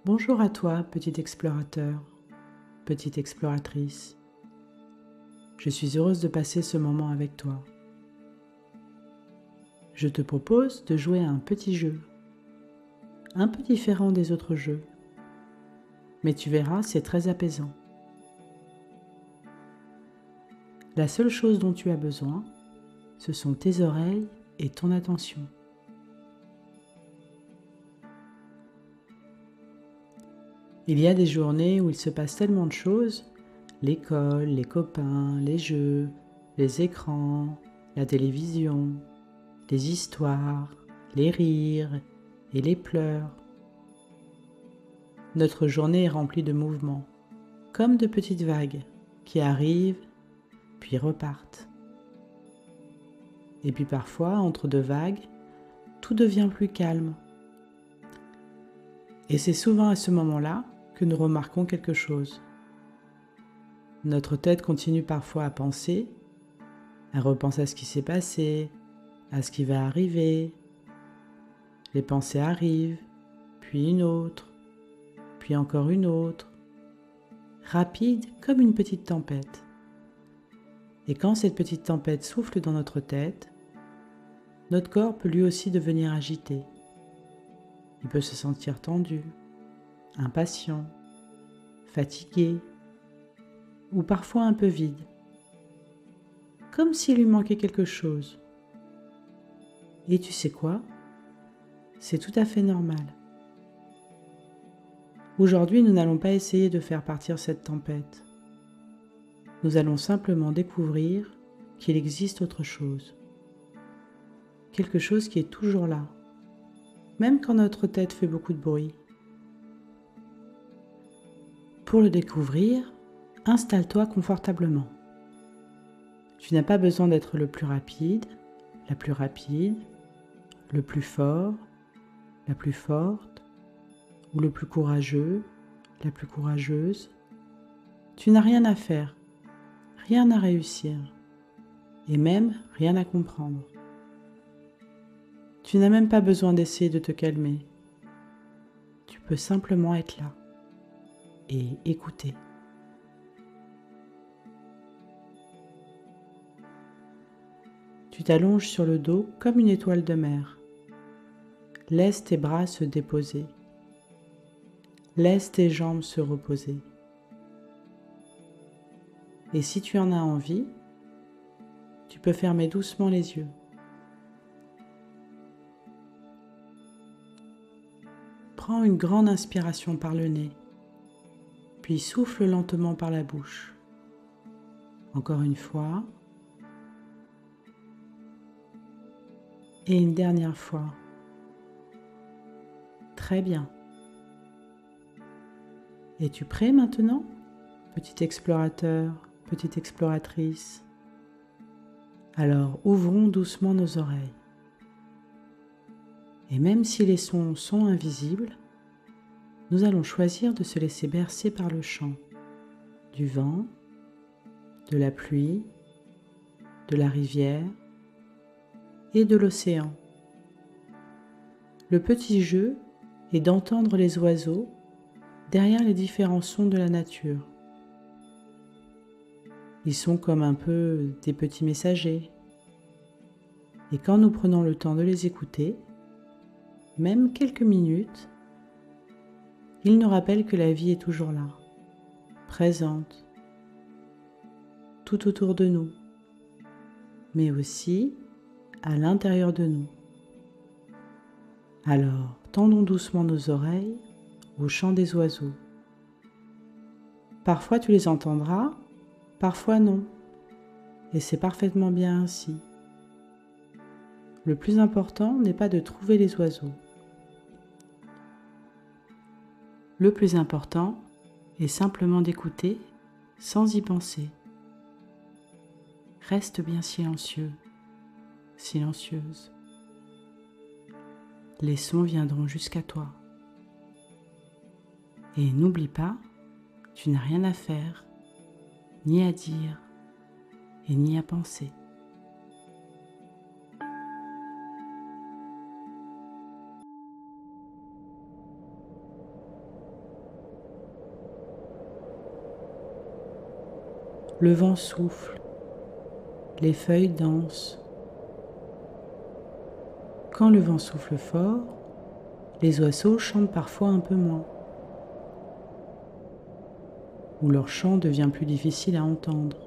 Bonjour à toi, petit explorateur, petite exploratrice. Je suis heureuse de passer ce moment avec toi. Je te propose de jouer à un petit jeu, un peu différent des autres jeux, mais tu verras, c'est très apaisant. La seule chose dont tu as besoin, ce sont tes oreilles et ton attention. Il y a des journées où il se passe tellement de choses, l'école, les copains, les jeux, les écrans, la télévision, les histoires, les rires et les pleurs. Notre journée est remplie de mouvements, comme de petites vagues qui arrivent puis repartent. Et puis parfois, entre deux vagues, tout devient plus calme. Et c'est souvent à ce moment-là que nous remarquons quelque chose. Notre tête continue parfois à penser, elle repense à ce qui s'est passé, à ce qui va arriver. Les pensées arrivent, puis une autre, puis encore une autre, rapide comme une petite tempête. Et quand cette petite tempête souffle dans notre tête, notre corps peut lui aussi devenir agité. Il peut se sentir tendu, impatient, fatigué ou parfois un peu vide, comme s'il lui manquait quelque chose. Et tu sais quoi? C'est tout à fait normal. Aujourd'hui, nous n'allons pas essayer de faire partir cette tempête. Nous allons simplement découvrir qu'il existe autre chose. Quelque chose qui est toujours là, même quand notre tête fait beaucoup de bruit. Pour le découvrir, installe-toi confortablement. Tu n'as pas besoin d'être le plus rapide, la plus rapide, le plus fort, la plus forte, ou le plus courageux, la plus courageuse. Tu n'as rien à faire, rien à réussir, et même rien à comprendre. Tu n'as même pas besoin d'essayer de te calmer. Tu peux simplement être là et écouter. Tu t'allonges sur le dos comme une étoile de mer. Laisse tes bras se déposer. Laisse tes jambes se reposer. Et si tu en as envie, tu peux fermer doucement les yeux. Prends une grande inspiration par le nez, puis souffle lentement par la bouche. Encore une fois. Et une dernière fois. Très bien. Es-tu prêt maintenant, petit explorateur, petite exploratrice? Alors ouvrons doucement nos oreilles. Et même si les sons sont invisibles, nous allons choisir de se laisser bercer par le chant du vent, de la pluie, de la rivière et de l'océan. Le petit jeu est d'entendre les oiseaux derrière les différents sons de la nature. Ils sont comme un peu des petits messagers. Et quand nous prenons le temps de les écouter, même quelques minutes, ils nous rappellent que la vie est toujours là, présente, tout autour de nous, mais aussi à l'intérieur de nous. Alors, tendons doucement nos oreilles au chant des oiseaux. Parfois tu les entendras, parfois non, et c'est parfaitement bien ainsi. Le plus important n'est pas de trouver les oiseaux. Le plus important est simplement d'écouter sans y penser. Reste bien silencieux, silencieuse. Les sons viendront jusqu'à toi. Et n'oublie pas, tu n'as rien à faire, ni à dire, et ni à penser. Le vent souffle, les feuilles dansent. Quand le vent souffle fort, les oiseaux chantent parfois un peu moins, ou leur chant devient plus difficile à entendre.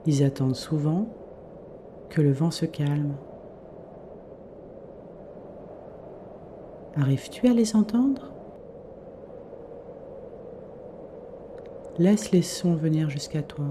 Ils attendent souvent que le vent se calme. Arrives-tu à les entendre? Laisse les sons venir jusqu'à toi.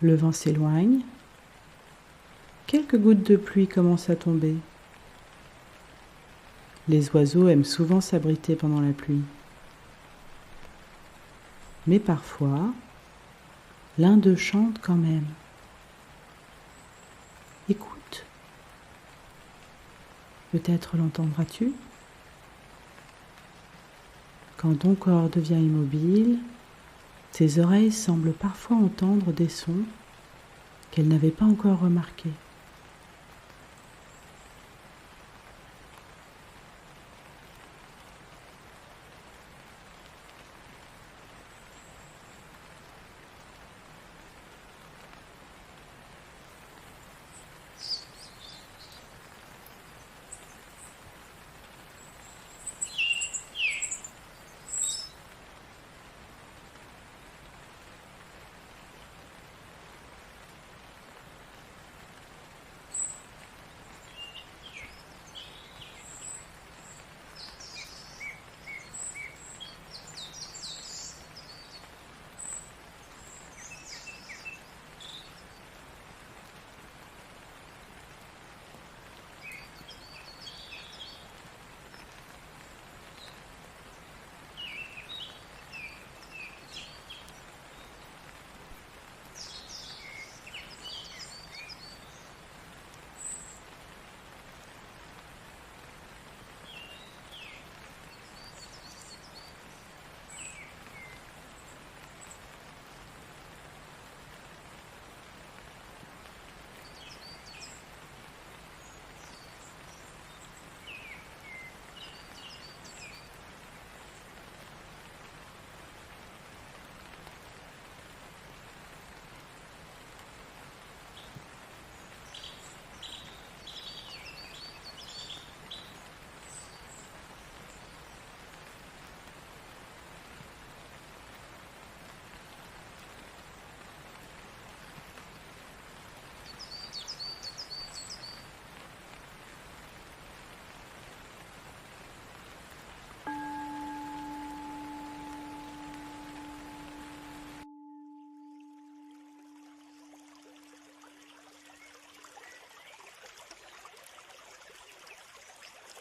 Le vent s'éloigne. Quelques gouttes de pluie commencent à tomber. Les oiseaux aiment souvent s'abriter pendant la pluie. Mais parfois, l'un d'eux chante quand même. Écoute. Peut-être l'entendras-tu? Quand ton corps devient immobile, tes oreilles semblent parfois entendre des sons qu'elles n'avaient pas encore remarqués.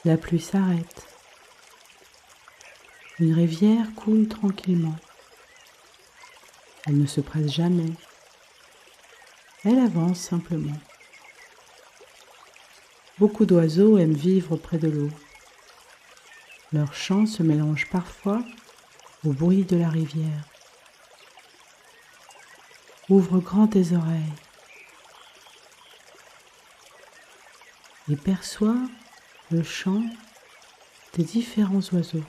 La pluie s'arrête. Une rivière coule tranquillement. Elle ne se presse jamais. Elle avance simplement. Beaucoup d'oiseaux aiment vivre près de l'eau. Leurs chants se mélangent parfois au bruit de la rivière. Ouvre grand tes oreilles et perçois le chant des différents oiseaux.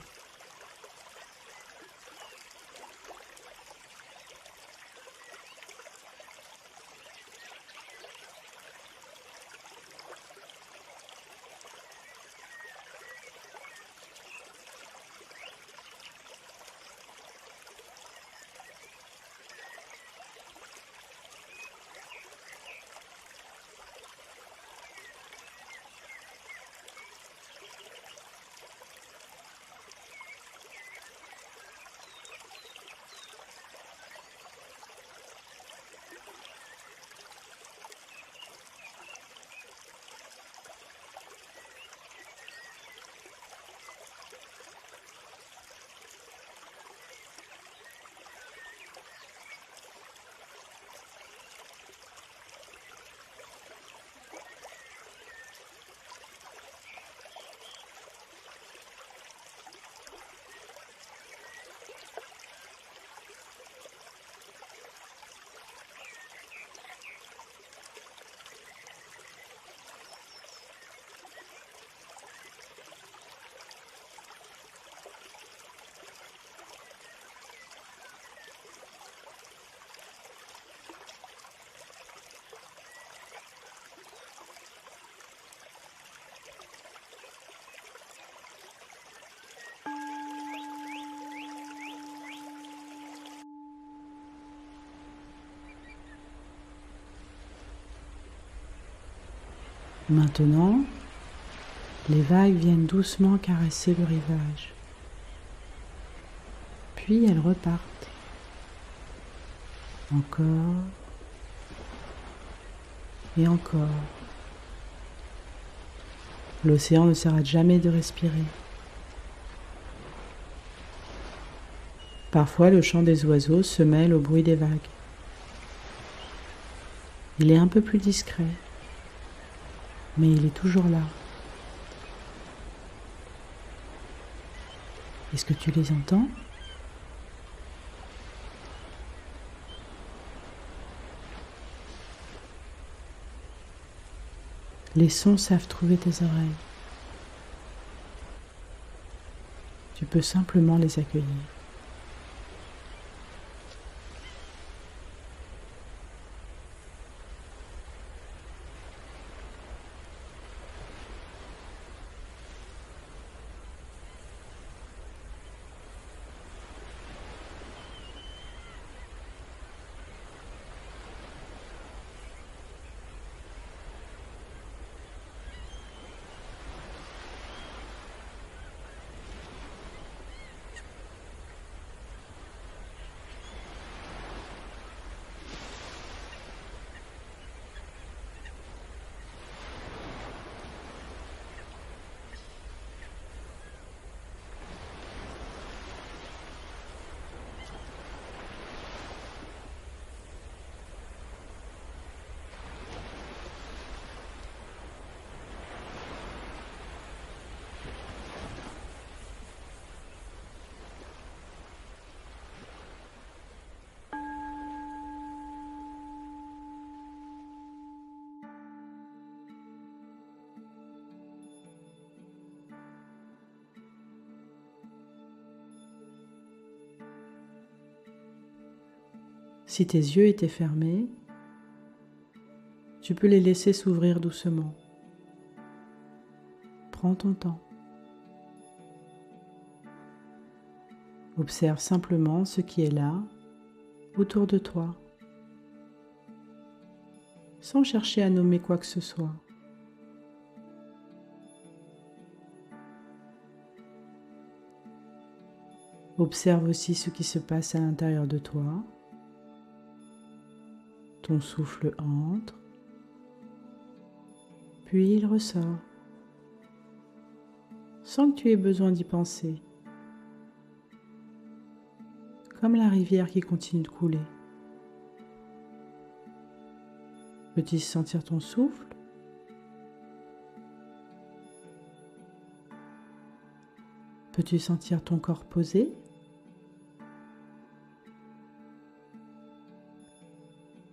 Maintenant, les vagues viennent doucement caresser le rivage. Puis elles repartent. Encore et encore. L'océan ne s'arrête jamais de respirer. Parfois, le chant des oiseaux se mêle au bruit des vagues. Il est un peu plus discret, mais il est toujours là. Est-ce que tu les entends ? Les sons savent trouver tes oreilles. Tu peux simplement les accueillir. Si tes yeux étaient fermés, tu peux les laisser s'ouvrir doucement. Prends ton temps. Observe simplement ce qui est là, autour de toi, sans chercher à nommer quoi que ce soit. Observe aussi ce qui se passe à l'intérieur de toi. Ton souffle entre, puis il ressort, sans que tu aies besoin d'y penser, comme la rivière qui continue de couler. Peux-tu sentir ton souffle? Peux-tu sentir ton corps posé?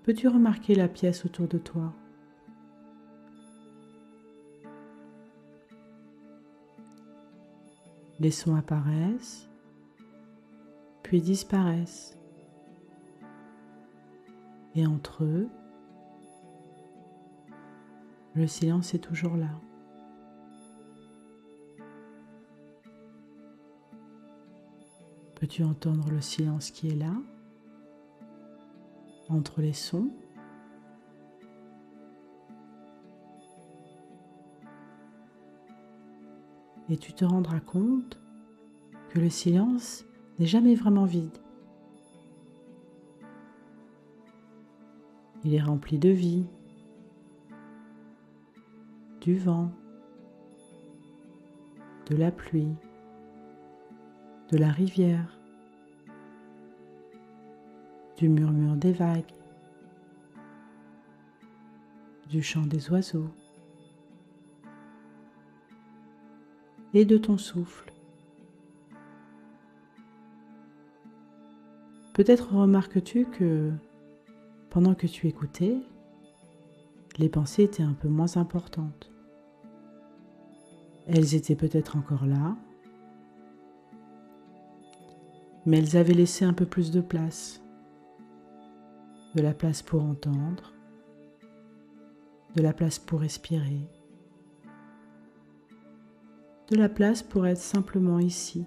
Peux-tu remarquer la pièce autour de toi? Les sons apparaissent, puis disparaissent. Et entre eux, le silence est toujours là. Peux-tu entendre le silence qui est là, entre les sons? Et tu te rendras compte que le silence n'est jamais vraiment vide. Il est rempli de vie, du vent, de la pluie, de la rivière, du murmure des vagues, du chant des oiseaux et de ton souffle. Peut-être remarques-tu que pendant que tu écoutais, les pensées étaient un peu moins importantes. Elles étaient peut-être encore là, mais elles avaient laissé un peu plus de place. De la place pour entendre, de la place pour respirer, de la place pour être simplement ici.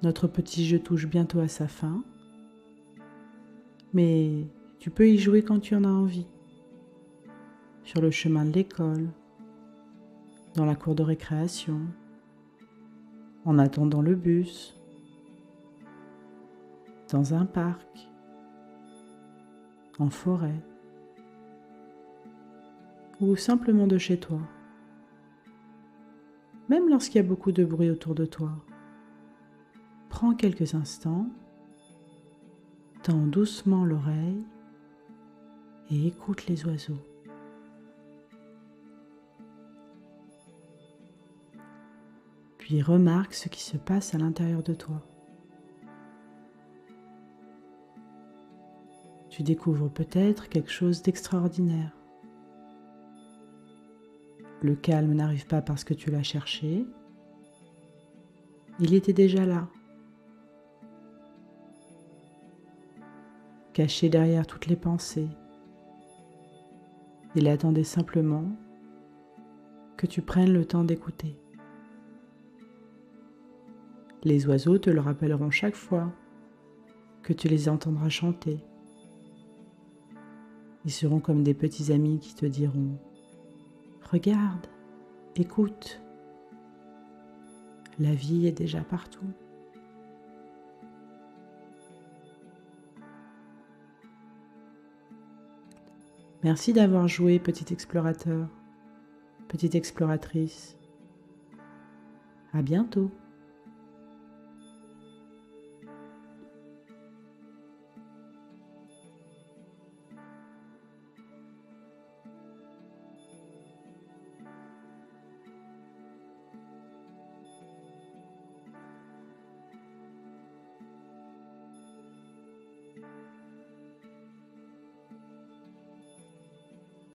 Notre petit jeu touche bientôt à sa fin, mais tu peux y jouer quand tu en as envie. Sur le chemin de l'école, dans la cour de récréation, en attendant le bus, dans un parc, en forêt, ou simplement de chez toi. Même lorsqu'il y a beaucoup de bruit autour de toi, prends quelques instants, tends doucement l'oreille et écoute les oiseaux. Puis remarque ce qui se passe à l'intérieur de toi. Tu découvres peut-être quelque chose d'extraordinaire. Le calme n'arrive pas parce que tu l'as cherché. Il était déjà là. Caché derrière toutes les pensées. Il attendait simplement que tu prennes le temps d'écouter. Les oiseaux te le rappelleront chaque fois que tu les entendras chanter. Ils seront comme des petits amis qui te diront « Regarde, écoute, la vie est déjà partout. » Merci d'avoir joué, petit explorateur, petite exploratrice. À bientôt.